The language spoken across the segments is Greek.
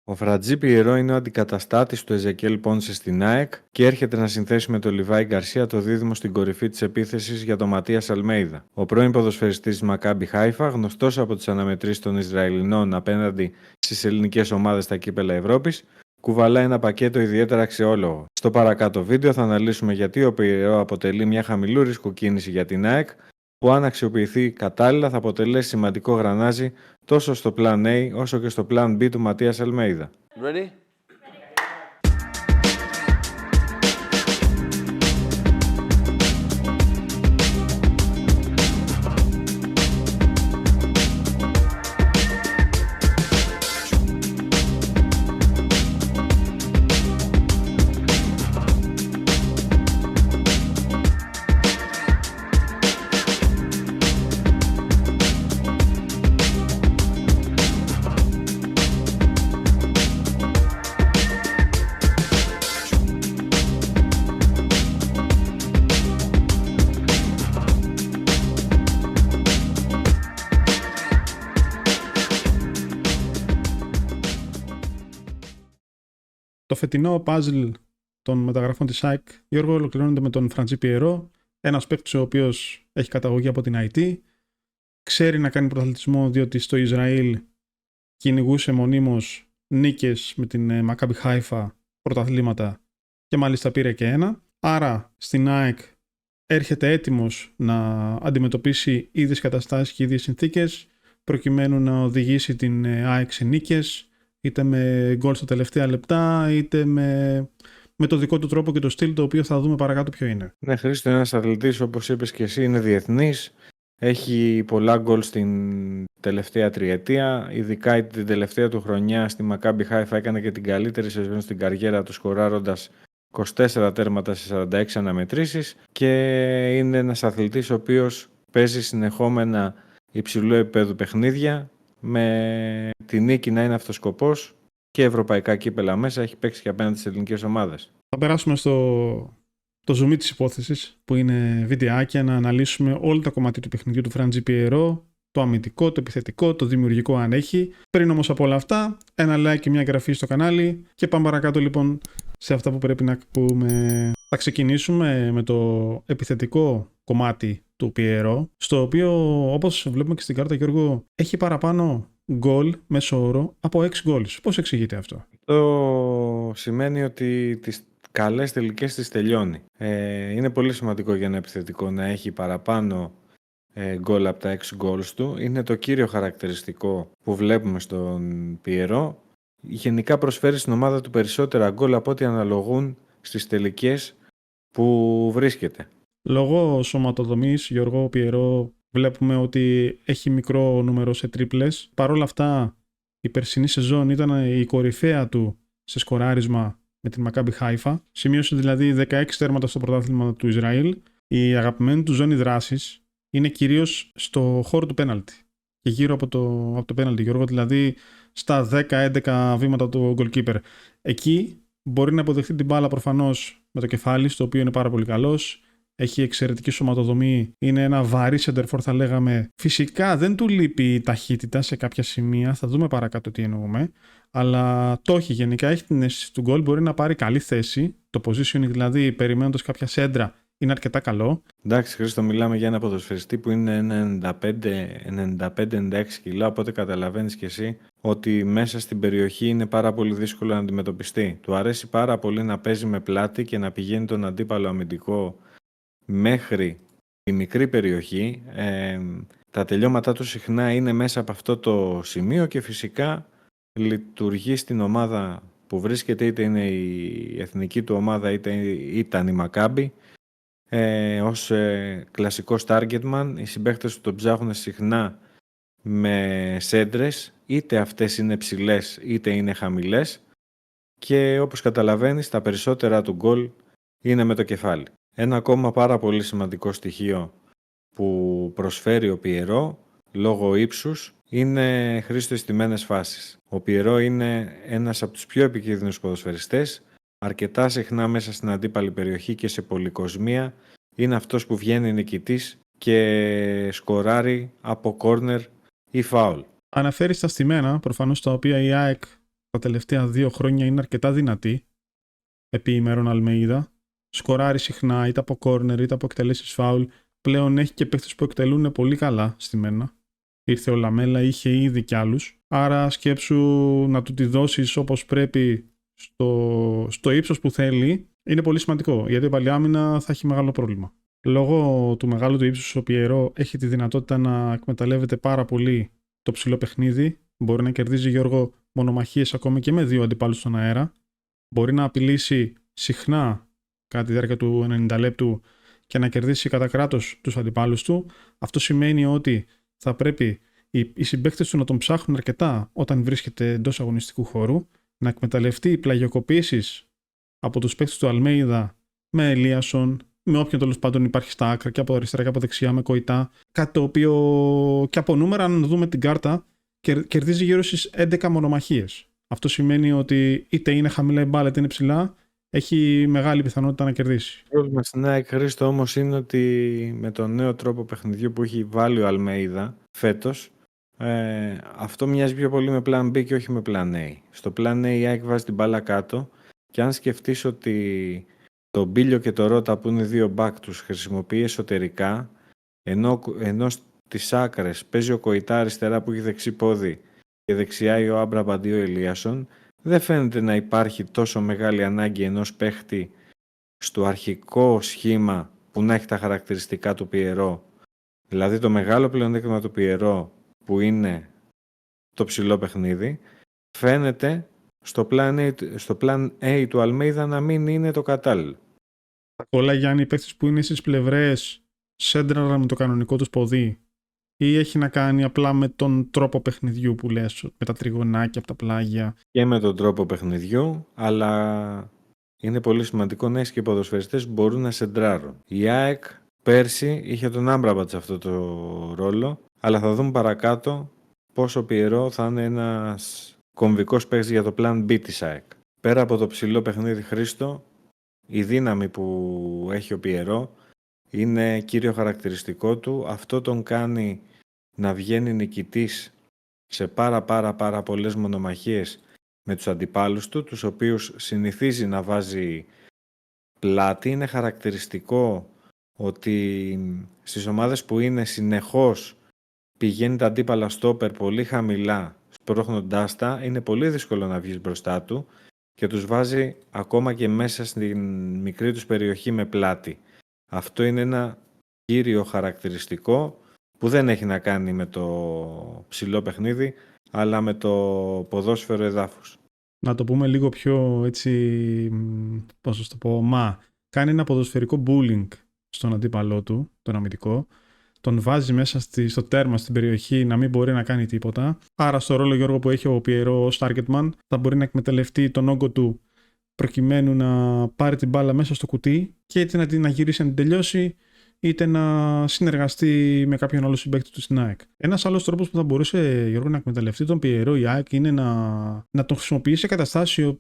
Ο Φρατζί Πιερό είναι ο αντικαταστάτης του Εζεκιέλ Πόνσε στην ΑΕΚ και έρχεται να συνθέσει με τον Λιβάη Γκαρσία το δίδυμο στην κορυφή της επίθεσης για τον Ματίας Αλμέιδα. Ο πρώην ποδοσφαιριστής της Μακάμπι Χάιφα, γνωστός από τις αναμετρήσεις των Ισραηλινών απέναντι στις ελληνικές ομάδες στα κύπελα Ευρώπης, κουβαλά ένα πακέτο ιδιαίτερα αξιόλογο. Στο παρακάτω βίντεο θα αναλύσουμε γιατί ο Πιερό αποτελεί μια χαμηλού ρίσκου κίνηση για την ΑΕΚ, που αν αξιοποιηθεί κατάλληλα θα αποτελέσει σημαντικό γρανάζι τόσο στο Plan A όσο και στο Plan B του Ματίας Αλμέιδα. Ready? Το φετινό puzzle των μεταγραφών της ΑΕΚ, Γιώργο, ολοκληρώνεται με τον Φραντζί Πιερό, ένας παίκτης ο οποίος έχει καταγωγή από την IT, ξέρει να κάνει πρωταθλητισμό διότι στο Ισραήλ κυνηγούσε μονίμως νίκες με την Μακάμπι Χάιφα, πρωταθλήματα, και μάλιστα πήρε και ένα. Άρα στην ΑΕΚ έρχεται έτοιμος να αντιμετωπίσει ίδιες καταστάσεις και ίδιες συνθήκες προκειμένου να οδηγήσει την ΑΕΚ σε νίκες, είτε με γκολ στα τελευταία λεπτά, είτε με το δικό του τρόπο και το στυλ, το οποίο θα δούμε παρακάτω ποιο είναι. Ναι, Χρήστο, ένας αθλητής, όπως είπες και εσύ, είναι διεθνής. Έχει πολλά γκολ στην τελευταία τριετία. Ειδικά την τελευταία του χρονιά στη Μακάμπι Χάιφα έκανε και την καλύτερη σεζόν στην καριέρα του, σκοράροντας 24 τέρματα σε 46 αναμετρήσεις. Και είναι ένας αθλητής ο οποίος παίζει συνεχόμενα υψηλού επίπεδου παιχνίδια, με τη νίκη να είναι αυτός σκοπός, και ευρωπαϊκά κύπελα μέσα. Έχει παίξει και απέναντι στις ελληνικές ομάδες. Θα περάσουμε το zoom της υπόθεσης, που είναι βιντεάκια, να αναλύσουμε όλα τα κομμάτια του παιχνιδιού του Φραντζί Πιερό, το αμυντικό, το επιθετικό, το δημιουργικό αν έχει. Πριν όμως από όλα αυτά, ένα like και μια εγγραφή στο κανάλι και πάμε παρακάτω λοιπόν σε αυτά που πρέπει να πούμε. Θα ξεκινήσουμε με το επιθετικό κομμάτι του Πιερό, στο οποίο, όπως βλέπουμε και στην κάρτα, Γιώργο, έχει παραπάνω γκολ μέσο όρο από 6 goals. Πώς εξηγείται αυτό? Το σημαίνει ότι τις καλές τελικές τις τελειώνει. Είναι πολύ σημαντικό για ένα επιθετικό να έχει παραπάνω γκολ από τα 6 goals του. Είναι το κύριο χαρακτηριστικό που βλέπουμε στον Πιερό. Γενικά προσφέρει στην ομάδα του περισσότερα γκολ από ό,τι αναλογούν στις τελικές που βρίσκεται. Λόγω σωματοδομής, Γιώργο, Πιερό, βλέπουμε ότι έχει μικρό νούμερο σε τρίπλες. Παρ' όλα αυτά, η περσινή σεζόν ήταν η κορυφαία του σε σκοράρισμα με την Μακάμπι Χάιφα. Σημείωσε δηλαδή 16 τέρματα στο πρωτάθλημα του Ισραήλ. Η αγαπημένη του ζώνη δράσης είναι κυρίως στο χώρο του πέναλτι και γύρω από το πέναλτι, Γιώργο, δηλαδή στα 10-11 βήματα του goalkeeper. Εκεί μπορεί να αποδεχτεί την μπάλα προφανώς με το κεφάλι, στο οποίο είναι πάρα πολύ καλός. Έχει εξαιρετική σωματοδομή. Είναι ένα βαρύ σεντερφόρ, θα λέγαμε. Φυσικά δεν του λείπει η ταχύτητα σε κάποια σημεία. Θα δούμε παρακάτω τι εννοούμε. Αλλά το έχει γενικά. Έχει την αίσθηση του γκολ. Μπορεί να πάρει καλή θέση. Το positioning, δηλαδή περιμένοντας κάποια σέντρα, είναι αρκετά καλό. Εντάξει, Χρήστο, μιλάμε για ένα ποδοσφαιριστή που είναι 95-96 κιλά. Οπότε καταλαβαίνεις και εσύ ότι μέσα στην περιοχή είναι πάρα πολύ δύσκολο να αντιμετωπιστεί. Του αρέσει πάρα πολύ να παίζει με πλάτη και να πηγαίνει τον αντίπαλο αμυντικό μέχρι τη μικρή περιοχή. Τα τελειώματά του συχνά είναι μέσα από αυτό το σημείο και φυσικά λειτουργεί στην ομάδα που βρίσκεται, είτε είναι η εθνική του ομάδα είτε ήταν η Μακάμπι, ως κλασικός targetman. Οι συμπαίκτες του τον ψάχνουν συχνά με σέντρες, είτε αυτές είναι ψηλές είτε είναι χαμηλές, και όπως καταλαβαίνεις τα περισσότερα του γκολ είναι με το κεφάλι. Ένα ακόμα πάρα πολύ σημαντικό στοιχείο που προσφέρει ο Πιερό λόγω ύψους είναι, Χρήστο, στιμένες φάσεις. Ο Πιερό είναι ένας από τους πιο επικίνδυνους ποδοσφαιριστές, αρκετά συχνά μέσα στην αντίπαλη περιοχή και σε πολυκοσμία. Είναι αυτός που βγαίνει νικητής και σκοράρει από κόρνερ ή φάουλ. Αναφέρει στα στιμένα, προφανώς τα οποία η ΑΕΚ τα τελευταία 2 χρόνια είναι αρκετά δυνατή επί ημέρων Αλμέιδα. Σκοράρει συχνά είτε από κόρνερ είτε από εκτελέσεις φάουλ. Πλέον έχει και παίχτες που εκτελούν πολύ καλά στη μένα. Ήρθε ο Λαμέλα, είχε ήδη κι άλλους. Άρα σκέψου να του τη δώσεις όπως πρέπει στο ύψος που θέλει. Είναι πολύ σημαντικό, γιατί η παλιάμινα θα έχει μεγάλο πρόβλημα. Λόγω του μεγάλου του ύψους, ο Πιερό έχει τη δυνατότητα να εκμεταλλεύεται πάρα πολύ το ψηλό παιχνίδι. Μπορεί να κερδίζει, Γιώργο, μονομαχίες ακόμη και με 2 αντιπάλους στον αέρα. Μπορεί να απειλήσει συχνά κατά τη διάρκεια του 90 λεπτού και να κερδίσει κατά κράτος τους αντιπάλους του. Αυτό σημαίνει ότι θα πρέπει οι συμπαίκτες του να τον ψάχνουν αρκετά όταν βρίσκεται εντός αγωνιστικού χώρου, να εκμεταλλευτεί πλαγιοκοπήσεις από τους παίκτες του Αλμέιδα με Ελίασον, με όποιον τέλος πάντων υπάρχει στα άκρα και από αριστερά και από δεξιά με Κοϊτά. Κάτι το οποίο και από νούμερα, αν δούμε την κάρτα, κερδίζει γύρω στις 11 μονομαχίες. Αυτό σημαίνει ότι είτε είναι χαμηλά η μπάλα είτε είναι ψηλά, έχει μεγάλη πιθανότητα να κερδίσει. Το πρόβλημα στην ΑΕΚ, Χρήστο, όμως είναι ότι με τον νέο τρόπο παιχνιδιού που έχει βάλει ο Αλμέιδα φέτος, αυτό μοιάζει πιο πολύ με plan B και όχι με plan A. Στο plan A η ΑΕΚ βάζει την μπάλα κάτω και αν σκεφτείς ότι το Μπίλιο και το Ρώτα που είναι 2 back τους χρησιμοποιεί εσωτερικά, ενώ στις άκρες παίζει ο Κοϊτά αριστερά που έχει δεξί πόδι και δεξιά ο Άμπραμπαντ ή ο Ελίασον, δεν φαίνεται να υπάρχει τόσο μεγάλη ανάγκη ενός παίχτη στο αρχικό σχήμα που να έχει τα χαρακτηριστικά του Πιερό. Δηλαδή το μεγάλο πλεονέκτημα του Πιερό που είναι το ψηλό παιχνίδι, φαίνεται στο plan A του Αλμέιδα να μην είναι το κατάλληλο. Όλα, Γιάννη, οι παίκτες που είναι στις πλευρές σέντραραν με το κανονικό τους ποδί ή έχει να κάνει απλά με τον τρόπο παιχνιδιού που λες, με τα τριγωνάκια από τα πλάγια? Και με τον τρόπο παιχνιδιού, αλλά είναι πολύ σημαντικό να έχεις και ποδοσφαιριστές που μπορούν να σεντράρουν. Η ΑΕΚ πέρσι είχε τον Άμπραμπατ σε αυτό το ρόλο, αλλά θα δούμε παρακάτω πόσο Πιερό θα είναι ένας κομβικός παίκτης για το plan B της ΑΕΚ. Πέρα από το ψηλό παιχνίδι, Χρήστο, η δύναμη που έχει ο Πιερό είναι κύριο χαρακτηριστικό του. Αυτό τον κάνει να βγαίνει νικητής σε πάρα πολλές μονομαχίες με τους αντιπάλους του, τους οποίους συνηθίζει να βάζει πλάτη. Είναι χαρακτηριστικό ότι στις ομάδες που είναι συνεχώς πηγαίνει τα αντίπαλα στόπερ πολύ χαμηλά, σπρώχνοντάς τα, είναι πολύ δύσκολο να βγεις μπροστά του και τους βάζει ακόμα και μέσα στην μικρή τους περιοχή με πλάτη. Αυτό είναι ένα κύριο χαρακτηριστικό που δεν έχει να κάνει με το ψηλό παιχνίδι, αλλά με το ποδόσφαιρο εδάφους. Να το πούμε λίγο πιο έτσι, πώς θα το πω, κάνει ένα ποδοσφαιρικό bullying στον αντίπαλό του, τον αμυντικό, τον βάζει μέσα στο τέρμα στην περιοχή να μην μπορεί να κάνει τίποτα. Άρα στο ρόλο, Γιώργο, που έχει ο Πιερό ως targetman, θα μπορεί να εκμεταλλευτεί τον όγκο του προκειμένου να πάρει την μπάλα μέσα στο κουτί και είτε να γυρίσει να την τελειώσει, είτε να συνεργαστεί με κάποιον άλλο συμπαίκτη του στην ΑΕΚ. Ένας άλλος τρόπος που θα μπορούσε, Γιώργο, να εκμεταλλευτεί τον Πιερό η ΑΕΚ είναι να τον χρησιμοποιήσει σε καταστάσεις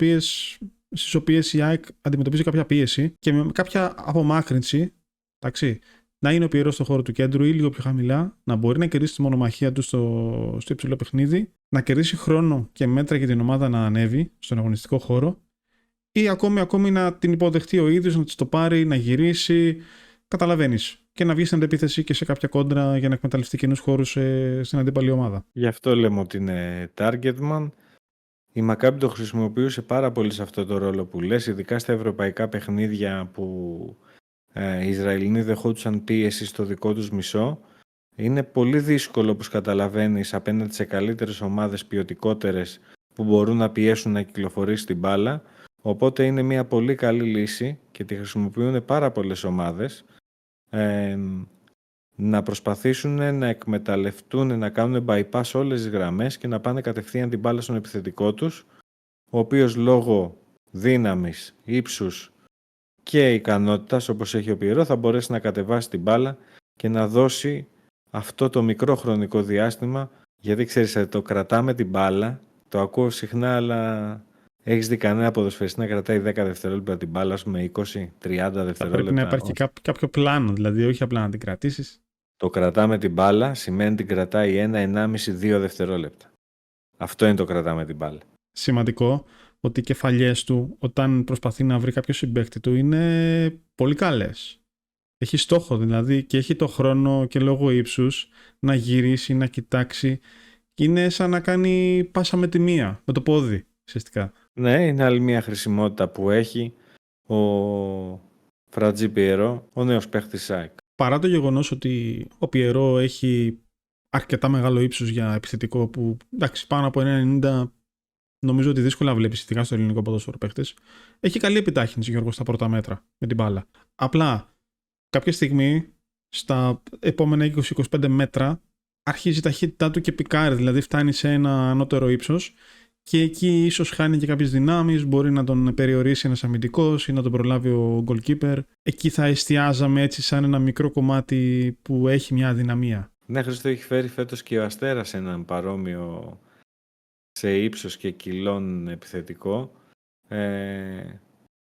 στις οποίες η ΑΕΚ αντιμετωπίζει κάποια πίεση και με κάποια απομάκρυνση, εντάξει, να είναι ο Πιερό στο χώρο του κέντρου ή λίγο πιο χαμηλά, να μπορεί να κερδίσει τη μονομαχία του στο υψηλό παιχνίδι, να κερδίσει χρόνο και μέτρα για την ομάδα να ανέβει στον αγωνιστικό χώρο, ή ακόμη να την υποδεχτεί ο ίδιος, να της το πάρει, να γυρίσει. Καταλαβαίνεις. Και να βγει στην αντεπίθεση και σε κάποια κόντρα για να εκμεταλλευτεί καινούς χώρους στην αντίπαλη ομάδα. Γι' αυτό λέμε ότι είναι targetman. Η Μακάμπι το χρησιμοποιούσε πάρα πολύ σε αυτό το ρόλο που λες, ειδικά στα ευρωπαϊκά παιχνίδια που οι Ισραηλινοί δεχόντουσαν πίεση στο δικό τους μισό. Είναι πολύ δύσκολο, όπως καταλαβαίνεις, απέναντι σε καλύτερες ομάδες ποιοτικότερες που μπορούν να πιέσουν να κυκλοφορήσει την μπάλα. Οπότε είναι μια πολύ καλή λύση και τη χρησιμοποιούν πάρα πολλές ομάδες να προσπαθήσουν να εκμεταλλευτούν, να κάνουν bypass όλες τις γραμμές και να πάνε κατευθείαν την μπάλα στον επιθετικό τους, ο οποίος λόγω δύναμης, ύψους και ικανότητας, όπως έχει ο Πιερό, θα μπορέσει να κατεβάσει την μπάλα και να δώσει αυτό το μικρό χρονικό διάστημα, γιατί ξέρεις, το κρατάμε την μπάλα, το ακούω συχνά, αλλά έχεις δει κανένα ποδοσφαιριστή να κρατάει 10 δευτερόλεπτα την μπάλα, με 20-30 δευτερόλεπτα? Θα πρέπει να υπάρχει κάποιο πλάνο, δηλαδή όχι απλά να την κρατήσεις. Το κρατάμε την μπάλα σημαίνει την κρατάει 1, 1,5, 2 δευτερόλεπτα. Αυτό είναι το κρατάμε την μπάλα. σημαντικό ότι οι κεφαλιές του, όταν προσπαθεί να βρει κάποιο συμπαίκτη του, είναι πολύ καλές. Έχει στόχο δηλαδή και έχει το χρόνο και λόγω ύψους να γυρίσει, να κοιτάξει. Και είναι σαν να κάνει πάσα με τη μία, με το πόδι, ουσιαστικά. Ναι, είναι άλλη μια χρησιμότητα που έχει ο Φρατζί Πιερό, ο νέος παίχτης ΑΕΚ. Παρά το γεγονός ότι ο Πιερό έχει αρκετά μεγάλο ύψος για επιθετικό που, εντάξει, πάνω από 1,90 νομίζω ότι δύσκολα βλέπεις ειδικά στο ελληνικό ποδόσφαιρο παίχτες, έχει καλή επιτάχυνση, Γιώργο, στα πρώτα μέτρα με την μπάλα. Απλά κάποια στιγμή στα επόμενα 20-25 μέτρα αρχίζει η ταχύτητά του και πικάρει, δηλαδή φτάνει σε ένα ανώτερο ύψος και εκεί ίσως χάνει και κάποιες δυνάμεις, μπορεί να τον περιορίσει ένας αμυντικός ή να τον προλάβει ο goalkeeper. Εκεί θα εστιάζαμε έτσι σαν ένα μικρό κομμάτι που έχει μια αδυναμία. Ναι, Χρήστο, έχει φέρει φέτος και ο Αστέρας έναν παρόμοιο σε ύψος και κιλών επιθετικό.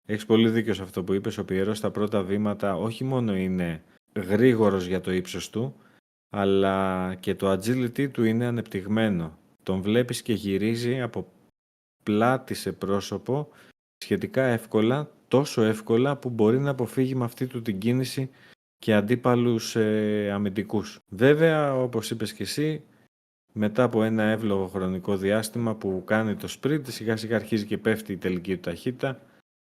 Έχεις πολύ δίκιο σε αυτό που είπες. Ο Πιερό στα πρώτα βήματα όχι μόνο είναι γρήγορος για το ύψος του, αλλά και το agility του είναι ανεπτυγμένο. Τον βλέπεις και γυρίζει από πλάτη σε πρόσωπο σχετικά εύκολα, τόσο εύκολα που μπορεί να αποφύγει με αυτή του την κίνηση και αντίπαλους αμυντικούς. Βέβαια, όπως είπες και εσύ, μετά από ένα εύλογο χρονικό διάστημα που κάνει το sprint, σιγά σιγά αρχίζει και πέφτει η τελική του ταχύτητα,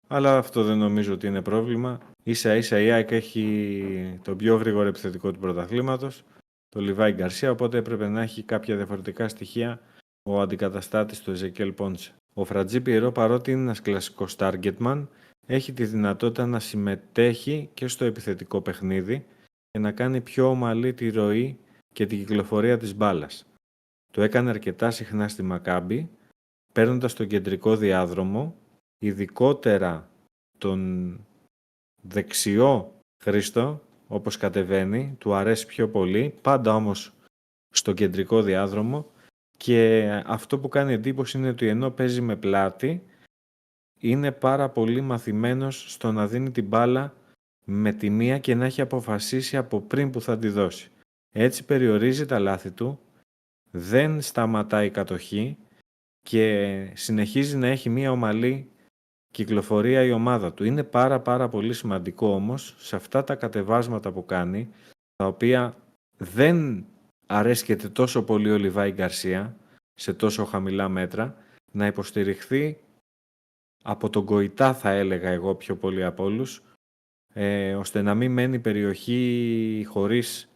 αλλά αυτό δεν νομίζω ότι είναι πρόβλημα. Ίσα ίσα η ΑΕΚ έχει το πιο γρήγορο επιθετικό του πρωταθλήματος, το Λιβάι Γκαρσία, οπότε έπρεπε να έχει κάποια διαφορετικά στοιχεία ο αντικαταστάτης του Εζεκέλ Πόντσε. Ο Φρατζί Πιερό, παρότι είναι ένας κλασικός targetman, έχει τη δυνατότητα να συμμετέχει και στο επιθετικό παιχνίδι και να κάνει πιο ομαλή τη ροή και την κυκλοφορία της μπάλας. Το έκανε αρκετά συχνά στη Μακάμπι, παίρνοντας τον κεντρικό διάδρομο, ειδικότερα τον δεξιό Χρήστο, όπως κατεβαίνει, του αρέσει πιο πολύ, πάντα όμως στο κεντρικό διάδρομο, και αυτό που κάνει εντύπωση είναι ότι ενώ παίζει με πλάτη, είναι πάρα πολύ μαθημένος στο να δίνει την μπάλα με τη μία και να έχει αποφασίσει από πριν που θα τη δώσει. Έτσι περιορίζει τα λάθη του, δεν σταματάει η κατοχή και συνεχίζει να έχει μία ομαλή κυκλοφορία η ομάδα του. Είναι πάρα πολύ σημαντικό όμως σε αυτά τα κατεβάσματα που κάνει, τα οποία δεν αρέσκεται τόσο πολύ ο Λιβάι Γκαρσία σε τόσο χαμηλά μέτρα, να υποστηριχθεί από τον Γκοϊτά, θα έλεγα εγώ πιο πολύ από όλους, ώστε να μην μένει περιοχή χωρίς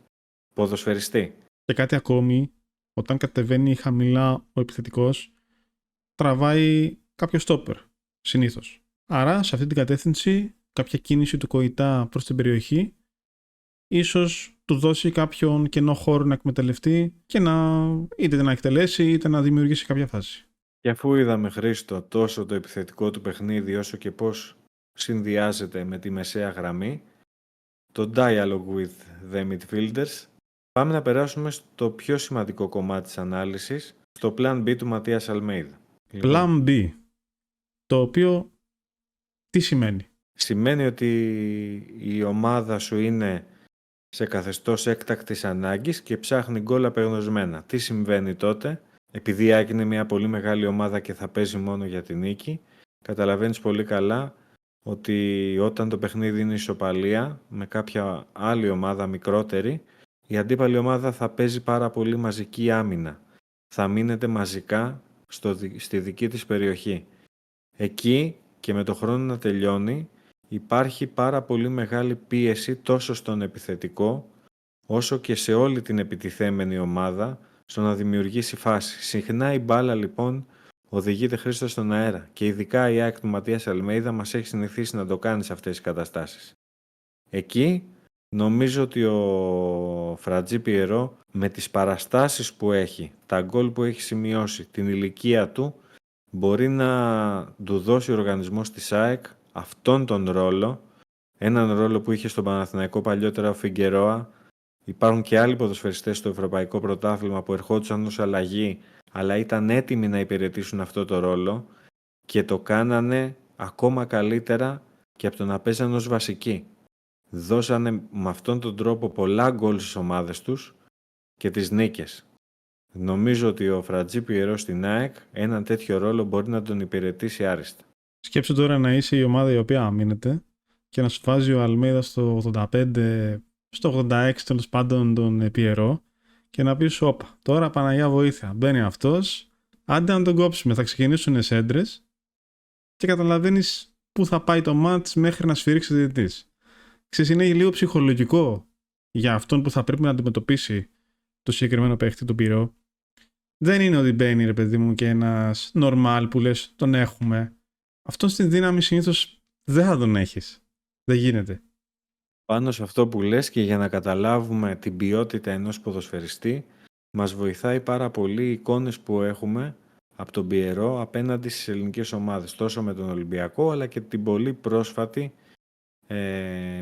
ποδοσφαιριστή. Και κάτι ακόμη, όταν κατεβαίνει χαμηλά ο επιθετικός, τραβάει κάποιο στόπερ, συνήθως. Άρα, σε αυτή την κατεύθυνση, κάποια κίνηση του Κοϊτά προς την περιοχή, ίσως του δώσει κάποιον κενό χώρο να εκμεταλλευτεί και είτε να εκτελέσει είτε να δημιουργήσει κάποια φάση. Και αφού είδαμε, Χρήστο, τόσο το επιθετικό του παιχνίδι όσο και πώς συνδυάζεται με τη μεσαία γραμμή, το dialogue with the midfielders, πάμε να περάσουμε στο πιο σημαντικό κομμάτι της ανάλυσης, στο Plan B του Ματίας Αλμέιδα. Plan B, το οποίο τι σημαίνει? Σημαίνει ότι η ομάδα σου είναι σε καθεστώς έκτακτης ανάγκης και ψάχνει γκολ απεγνωσμένα. Τι συμβαίνει τότε? Επειδή η ΑΕΚ είναι μια πολύ μεγάλη ομάδα και θα παίζει μόνο για την νίκη, καταλαβαίνεις πολύ καλά ότι όταν το παιχνίδι είναι ισοπαλία με κάποια άλλη ομάδα μικρότερη, η αντίπαλη ομάδα θα παίζει πάρα πολύ μαζική άμυνα. Θα μείνετε μαζικά στη δική της περιοχή. Εκεί και με το χρόνο να τελειώνει, υπάρχει πάρα πολύ μεγάλη πίεση τόσο στον επιθετικό όσο και σε όλη την επιτιθέμενη ομάδα στο να δημιουργήσει φάση. Συχνά η μπάλα λοιπόν οδηγείται, Χρήστο, στον αέρα και ειδικά η ΑΕΚ του Ματίας Αλμέιδα μας έχει συνηθίσει να το κάνει σε αυτές τις καταστάσεις. Εκεί νομίζω ότι ο Φρατζί Πιερό με τις παραστάσεις που έχει, τα γκολ που έχει σημειώσει, την ηλικία του, μπορεί να του δώσει ο οργανισμός της ΑΕΚ αυτόν τον ρόλο, έναν ρόλο που είχε στον Παναθηναϊκό παλιότερα ο Φιγκερόα. Υπάρχουν και άλλοι ποδοσφαιριστές στο Ευρωπαϊκό Πρωτάθλημα που ερχόντουσαν ως αλλαγή, αλλά ήταν έτοιμοι να υπηρετήσουν αυτό το ρόλο και το κάνανε ακόμα καλύτερα και από το να παίζανε ως βασικοί. Δώσανε με αυτόν τον τρόπο πολλά γκολ στις ομάδες τους και τις νίκες. Νομίζω ότι ο Φρατζί Πιερό στην ΑΕΚ έναν τέτοιο ρόλο μπορεί να τον υπηρετήσει άριστα. Σκέψου τώρα να είσαι η ομάδα η οποία αμήνεται και να σου βάζει ο Αλμέιδα στο 85, στο 86 τέλος πάντων τον Πιερό και να πεις όπα, τώρα Παναγιά βοήθεια, μπαίνει αυτός, άντε να τον κόψουμε, θα ξεκινήσουν σέντρες και καταλαβαίνεις πού θα πάει το μάτς μέχρι να σφυρίξει ο διαιτητής. Ξέρεις, είναι λίγο ψυχολογικό για αυτόν που θα πρέπει να αντιμετωπίσει το συγκεκριμένο παίχτη, τον Πιερό. Δεν είναι ότι μπαίνει, ρε παιδί μου, και ένας normal που λες τον έχουμε. Αυτόν στην δύναμη συνήθως δεν θα τον έχεις. Δεν γίνεται. Πάνω σε αυτό που λες και για να καταλάβουμε την ποιότητα ενός ποδοσφαιριστή, μας βοηθάει πάρα πολύ οι εικόνες που έχουμε από τον Πιερό απέναντι στις ελληνικές ομάδες, τόσο με τον Ολυμπιακό αλλά και την πολύ πρόσφατη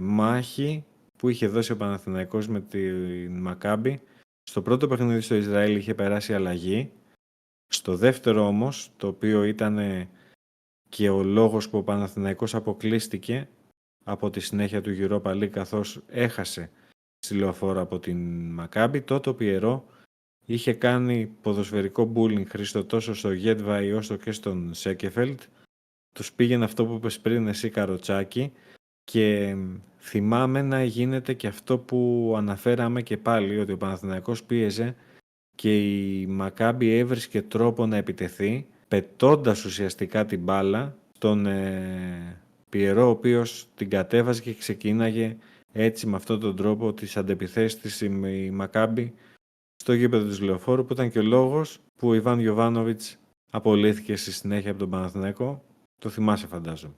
μάχη που είχε δώσει ο Παναθηναϊκός με την Μακάμπι. Στο πρώτο παιχνίδι στο Ισραήλ είχε περάσει αλλαγή. Στο δεύτερο όμως, το οποίο ήταν και ο λόγος που ο Παναθηναϊκός αποκλείστηκε από τη συνέχεια του Europa League καθώς έχασε στη Λεωφόρο από την Μακάμπι, τότε ο Πιερό είχε κάνει ποδοσφαιρικό bullying, Χρήστο, τόσο στο Γέτβαη όσο και στον Σέκεφελτ. Τους πήγαινε αυτό που είπες πριν εσύ, Καροτσάκη, και θυμάμαι να γίνεται και αυτό που αναφέραμε και πάλι, ότι ο Παναθηναϊκός πίεζε και η Μακάμπι έβρισκε τρόπο να επιτεθεί, πετώντας ουσιαστικά την μπάλα στον Πιερό, ο οποίος την κατέβαζε και ξεκίναγε έτσι με αυτόν τον τρόπο τις αντεπιθέσεις της η Μακάμπι στο γήπεδο της Λεωφόρου, που ήταν και ο λόγος που ο Ιβάν Γιοβάνοβιτς απολύθηκε στη συνέχεια από τον Παναθηναϊκό. Το θυμάσαι, φαντάζομαι.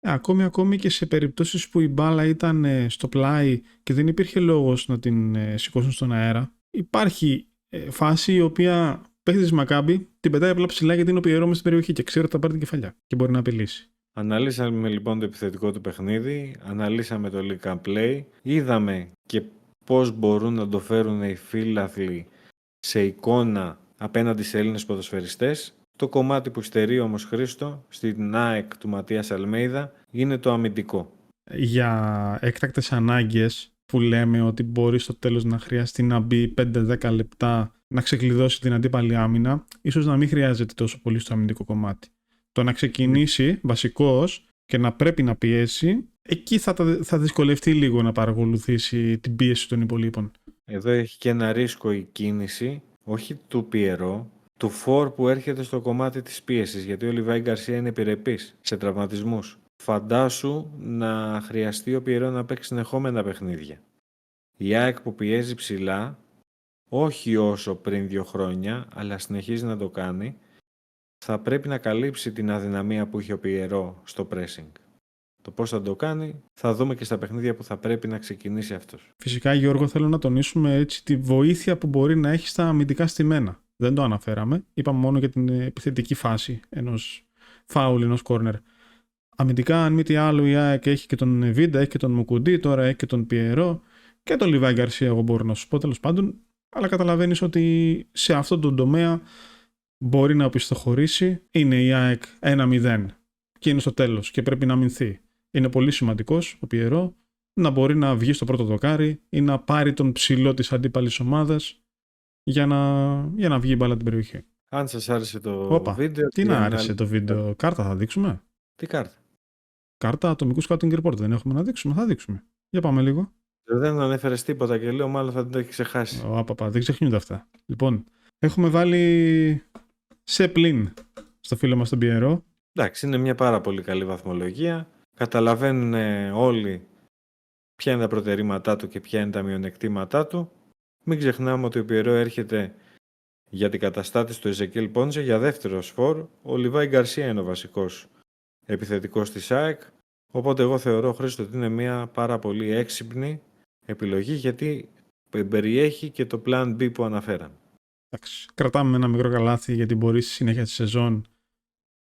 Ακόμη και σε περιπτώσεις που η μπάλα ήταν στο πλάι και δεν υπήρχε λόγος να την σηκώσουν στον αέρα, υπάρχει φάση η οποία παίχτης της Μακάμπι την πετάει απλά ψηλά γιατί είναι ο Πιερό μες στην περιοχή και ξέρει ότι θα πάρει την κεφαλιά και μπορεί να απειλήσει. Αναλύσαμε λοιπόν το επιθετικό του παιχνίδι, αναλύσαμε το League Cup Play, είδαμε και πώς μπορούν να το φέρουν οι φίλαθλοι σε εικόνα απέναντι σε Έλληνες ποδοσφαιριστές. Το κομμάτι που στερεί όμως, Χρήστο, στην ΑΕΚ του Ματίας Αλμέιδα είναι το αμυντικό. Για έκτακτες ανάγκες που λέμε ότι μπορεί στο τέλος να χρειαστεί να μπει 5-10 λεπτά να ξεκλειδώσει την αντίπαλη άμυνα, ίσως να μην χρειάζεται τόσο πολύ στο αμυντικό κομμάτι. Το να ξεκινήσει βασικός και να πρέπει να πιέσει, εκεί θα δυσκολευτεί λίγο να παρακολουθήσει την πίεση των υπολείπων. Εδώ έχει και ένα ρίσκο η κίνηση, όχι του Πιερό, του Φορ που έρχεται στο κομμάτι της πίεσης, γιατί ο Λιβάη Γκαρσία είναι επιρρεπής σε τραυματισμούς. Φαντάσου να χρειαστεί ο Πιερό να παίξει συνεχόμενα παιχνίδια. Η ΑΕΚ που πιέζει ψηλά, όχι όσο πριν 2 χρόνια, αλλά συνεχίζει να το κάνει, θα πρέπει να καλύψει την αδυναμία που είχε ο Πιερό στο pressing. Το πώς θα το κάνει θα δούμε και στα παιχνίδια που θα πρέπει να ξεκινήσει αυτός. Φυσικά, Γιώργο, θέλω να τονίσουμε έτσι τη βοήθεια που μπορεί να έχει στα αμυντικά στημένα. Δεν το αναφέραμε. Είπαμε μόνο για την επιθετική φάση ενός φάουλ, ενός κόρνερ. Αμυντικά, αν μη τι άλλο, η ΑΕΚ έχει και τον Βίντα, έχει και τον Μουκουντή, τώρα έχει και τον Πιερό και τον Λιβάη Γκαρσία, εγώ μπορώ να σου πω τέλος πάντων. Αλλά καταλαβαίνεις ότι σε αυτόν τον τομέα μπορεί να οπισθοχωρήσει. Είναι η ΑΕΚ 1-0 και είναι στο τέλος και πρέπει να αμυνθεί. Είναι πολύ σημαντικός ο Πιερό να μπορεί να βγει στο πρώτο δοκάρι ή να πάρει τον ψηλό της αντίπαλης ομάδας για να βγει η μπάλα την περιοχή. Αν σας άρεσε το βίντεο... Τι να άρεσε το βίντεο, κάρτα θα δείξουμε. Τι κάρτα? Κάρτα ατομικού scouting report δεν έχουμε να δείξουμε, θα δείξουμε. Για πάμε λίγο. Δεν ανέφερες τίποτα και λέω μάλλον θα το έχει ξεχάσει. Δεν ξεχνιούνται αυτά. Λοιπόν, έχουμε βάλει σε πλην στο φίλο μας τον Πιερό. Εντάξει, είναι μια πάρα πολύ καλή βαθμολογία. Καταλαβαίνουν όλοι ποια είναι τα προτερήματά του και ποια είναι τα μειονεκτήματά του. Μην ξεχνάμε ότι ο Πιερό έρχεται για την καταστάτηση του Εζεκίλ Πόντζε για δεύτερο σφόρ. Ο Λιβάη Γκαρσία είναι ο βασικός επιθετικός της ΑΕΚ. Οπότε εγώ θεωρώ, Χρήστο, ότι είναι μια πάρα πολύ έξυπνη επιλογή γιατί περιέχει και το plan B που αναφέραμε. Εντάξει, κρατάμε ένα μικρό καλάθι γιατί μπορεί στη συνέχεια της σεζόν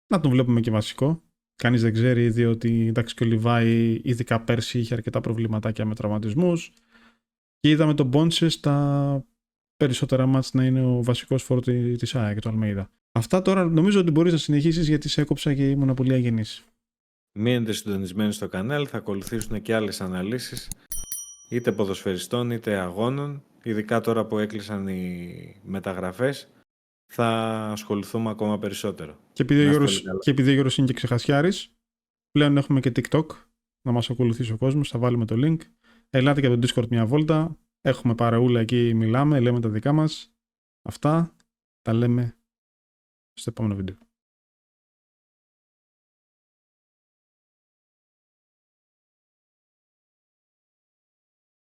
να τον βλέπουμε και βασικό. Κανείς δεν ξέρει, διότι εντάξει, και ο Λιβάη ειδικά πέρσι είχε αρκετά προβληματάκια με τραυματισμούς και είδαμε τον Πόντσε στα περισσότερα μάτς να είναι ο βασικός φόρτη της ΑΕΚ και του Αλμέιδα. Αυτά τώρα νομίζω ότι μπορείς να συνεχίσεις γιατί σε έκοψα και ήμουν πολύ αγενής. Μείνετε συντονισμένοι στο κανάλι, θα ακολουθήσουν και άλλες αναλύσεις είτε ποδοσφαιριστών είτε αγώνων, ειδικά τώρα που έκλεισαν οι μεταγραφές. θα ασχοληθούμε ακόμα περισσότερο. Και επειδή ο Να είστε Γιώργος, όλοι καλά. και επειδή ο Γιώργος είναι και ξεχασιάρης, πλέον έχουμε και TikTok να μας ακολουθήσει ο κόσμος, θα βάλουμε το link. Ελάτε και από το Discord μια βόλτα, έχουμε παρεούλα εκεί, μιλάμε, λέμε τα δικά μας. Αυτά τα λέμε στο επόμενο βίντεο.